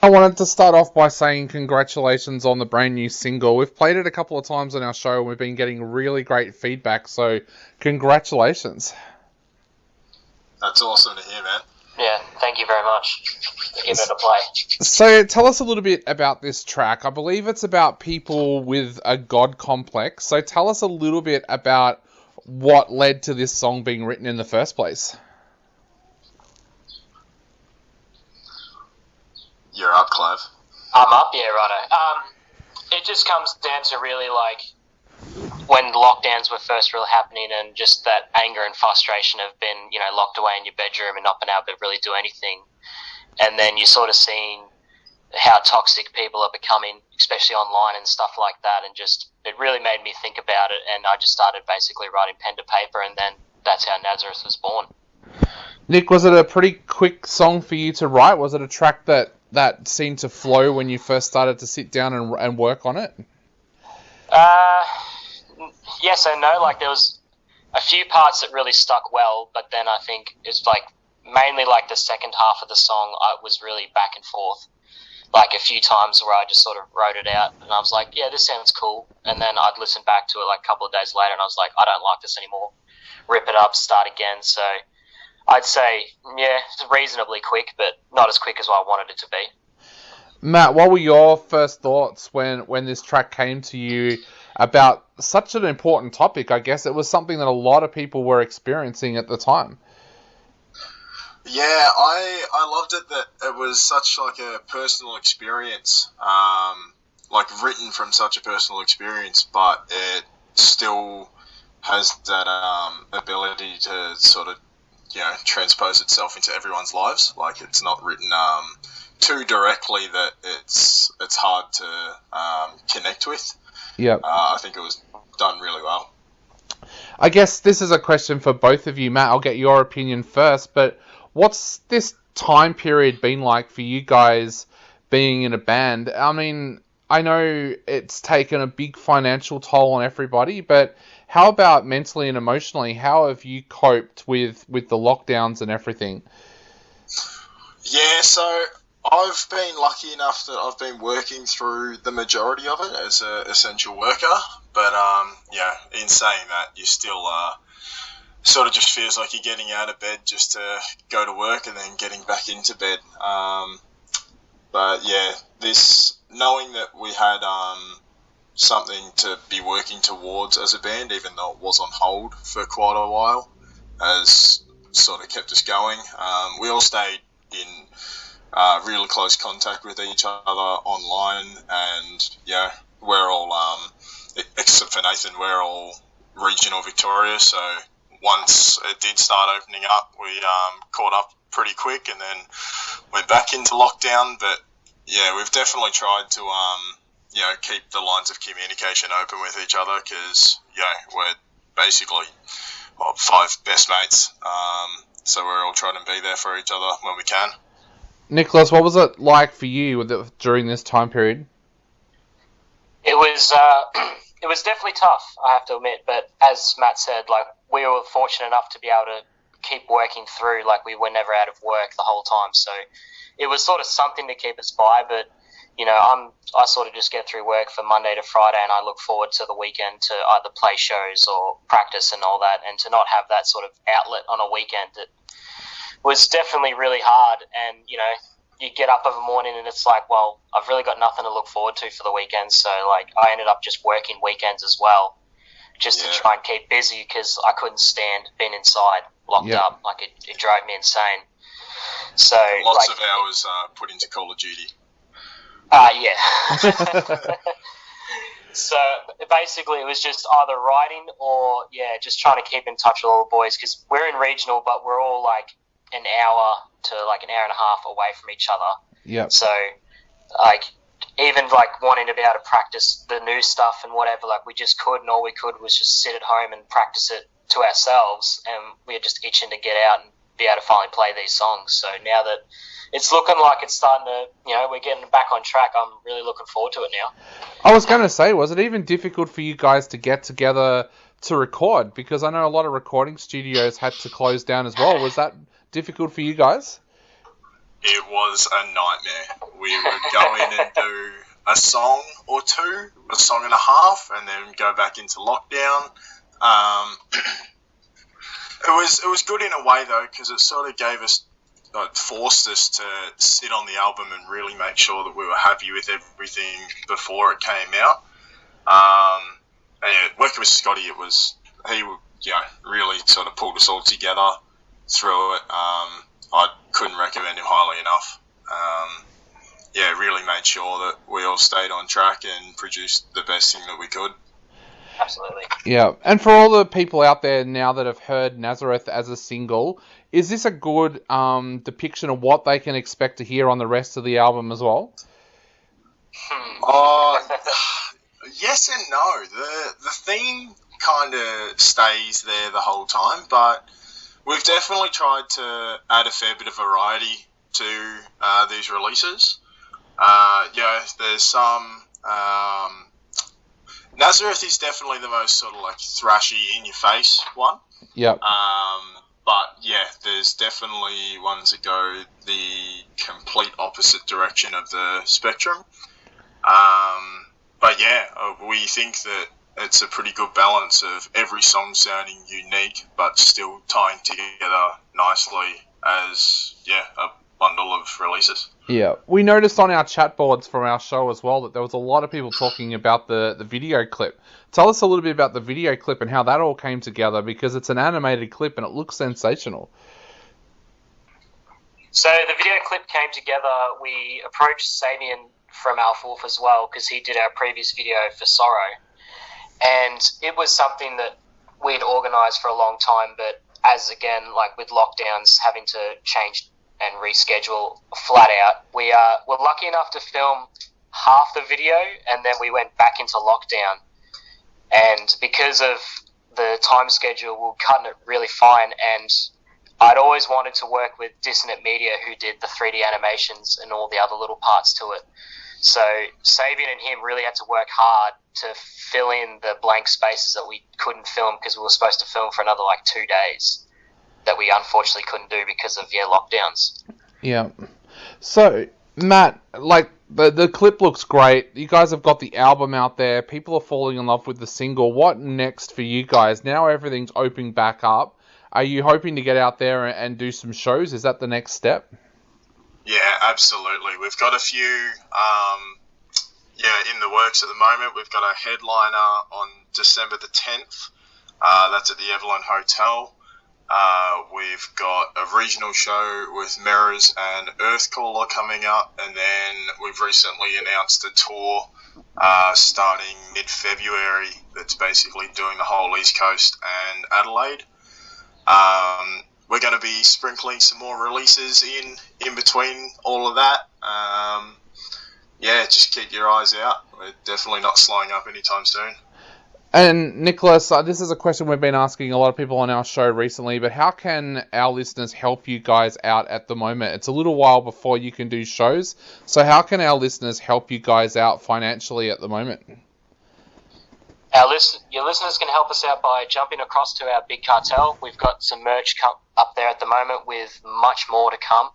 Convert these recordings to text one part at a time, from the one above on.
I wanted to start off by saying congratulations on the brand new single. We've played it a couple of times on our show and we've been getting really great feedback, so congratulations. That's awesome to hear, man. Yeah, thank you very much for giving it a play. So tell us a little bit about this track. I believe it's about people with a god complex, so tell us a little bit about what led to this song being written in the first place. You're up, Clive. I'm up, yeah, righto. It just comes down to really like when lockdowns were first really happening and just that anger and frustration of being, locked away in your bedroom and not being able to really do anything. And then you're sort of seeing how toxic people are becoming, especially online and stuff like that. And just, it really made me think about it. And I just started basically writing pen to paper, and then that's how Nazareth was born. Nick, was it a pretty quick song for you to write? Was it a track that seemed to flow when you first started to sit down and work on it? Yes and no. Like, there was a few parts that really stuck well, but then I think it's like mainly like the second half of the song, I was really back and forth. Like a few times where I just sort of wrote it out and I was like, yeah, this sounds cool. And then I'd listen back to it like a couple of days later and I was like, I don't like this anymore. Rip it up, start again. So I'd say, yeah, it's reasonably quick, but not as quick as I wanted it to be. Matt, what were your first thoughts when this track came to you about such an important topic? I guess it was something that a lot of people were experiencing at the time. Yeah, I loved it that it was such like a personal experience, like written from such a personal experience, but it still has that ability to sort of, transpose itself into everyone's lives. Like, it's not written too directly that it's hard to connect with. Yep. I think it was done really well. I guess this is a question for both of you. Matt, I'll get your opinion first, but what's this time period been like for you guys being in a band? I mean, I know it's taken a big financial toll on everybody, but how about mentally and emotionally? How have you coped with the lockdowns and everything? Yeah, so I've been lucky enough that I've been working through the majority of it as an essential worker, but in saying that, you still sort of just feels like you're getting out of bed just to go to work and then getting back into bed. But yeah, this knowing that we had something to be working towards as a band, even though it was on hold for quite a while, has sort of kept us going. We all stayed in really close contact with each other online, and yeah, we're all, except for Nathan, we're all regional Victoria, so once it did start opening up, we caught up pretty quick and then went back into lockdown. But yeah, we've definitely tried to keep the lines of communication open with each other, because we're basically five best mates, so we're all trying to be there for each other when we can. Nicholas, what was it like for you during this time period? It was it was definitely tough, I have to admit, but as Matt said, like, we were fortunate enough to be able to keep working through. Like, we were never out of work the whole time, so it was sort of something to keep us by. But I sort of just get through work from Monday to Friday, and I look forward to the weekend to either play shows or practice and all that, and to not have that sort of outlet on a weekend, it was definitely really hard. And you get up every morning and it's like, well, I've really got nothing to look forward to for the weekend. So like, I ended up just working weekends as well, just to try and keep busy, because I couldn't stand being inside locked up. Like, it drove me insane. So lots of hours put into Call of Duty. Yeah. So basically it was just either writing or just trying to keep in touch with all the boys, because we're in regional, but we're all like an hour to like an hour and a half away from each other. Yep. So like, even like wanting to be able to practice the new stuff and whatever, like, we just couldn't. All we could was just sit at home and practice it to ourselves, and we were just itching to get out and be able to finally play these songs. So now that it's looking like it's starting to, we're getting back on track, I'm really looking forward to it now. I was going to say, was it even difficult for you guys to get together to record? Because I know a lot of recording studios had to close down as well. Was that difficult for you guys? It was a nightmare. We would go in and do a song or two, a song and a half, and then go back into lockdown. It was good in a way though, because it sort of gave us, forced us to sit on the album and really make sure that we were happy with everything before it came out. And yeah, working with Scotty, he really sort of pulled us all together through it. I couldn't recommend him highly enough. Really made sure that we all stayed on track and produced the best thing that we could. Absolutely. Yeah, and for all the people out there now that have heard Nazareth as a single, is this a good depiction of what they can expect to hear on the rest of the album as well? Yes and no. The theme kind of stays there the whole time, but we've definitely tried to add a fair bit of variety to these releases. There's some... Nazareth is definitely the most sort of like thrashy, in-your-face one. Yep. But yeah, there's definitely ones that go the complete opposite direction of the spectrum. But yeah, we think that it's a pretty good balance of every song sounding unique, but still tying together nicely as, a bundle of releases. Yeah, we noticed on our chat boards from our show as well that there was a lot of people talking about the video clip. Tell us a little bit about the video clip and how that all came together, because it's an animated clip and it looks sensational. So the video clip came together. We approached Sabian from Atlvs as well, because he did our previous video for Sorrow. And it was something that we'd organised for a long time, but as again, like with lockdowns, having to change and reschedule flat out, we were lucky enough to film half the video, and then we went back into lockdown. And because of the time schedule, we were cutting it really fine, and I'd always wanted to work with Dissonant Media, who did the 3D animations and all the other little parts to it. So Sabian and him really had to work hard to fill in the blank spaces that we couldn't film, because we were supposed to film for another 2 days that we unfortunately couldn't do because of lockdowns. Yeah. So Matt, the clip looks great. You guys have got the album out there. People are falling in love with the single. What next for you guys? Now everything's opening back up. Are you hoping to get out there and do some shows? Is that the next step? Yeah, absolutely. We've got a few in the works at the moment. We've got a headliner on December the 10th. That's at the Atlvs Hotel. We've got a regional show with Mirrors and Earthcaller coming up, and then we've recently announced a tour starting mid-February that's basically doing the whole East Coast and Adelaide. We're going to be sprinkling some more releases in between all of that. Just keep your eyes out. We're definitely not slowing up anytime soon. And Nicholas, this is a question we've been asking a lot of people on our show recently, but how can our listeners help you guys out at the moment? It's a little while before you can do shows, so how can our listeners help you guys out financially at the moment? Your listeners can help us out by jumping across to our Big Cartel. We've got some merch up there at the moment with much more to come.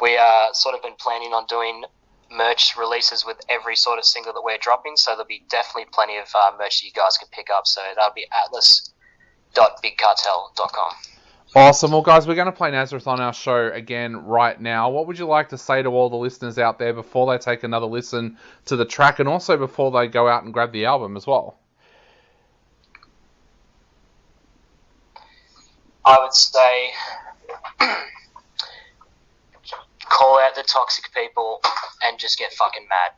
We sort of been planning on doing merch releases with every sort of single that we're dropping, so there'll be definitely plenty of merch that you guys can pick up. So that'll be atlas.bigcartel.com. Awesome. Well, guys, we're going to play Nazareth on our show again right now. What would you like to say to all the listeners out there before they take another listen to the track, and also before they go out and grab the album as well? I would say call out the toxic people and just get fucking mad.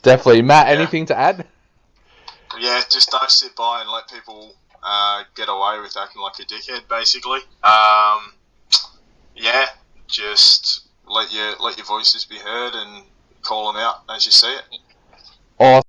Definitely. Matt, anything to add? Yeah, just don't sit by and let people get away with acting like a dickhead, basically. Just let your voices be heard and call them out as you see it. Awesome.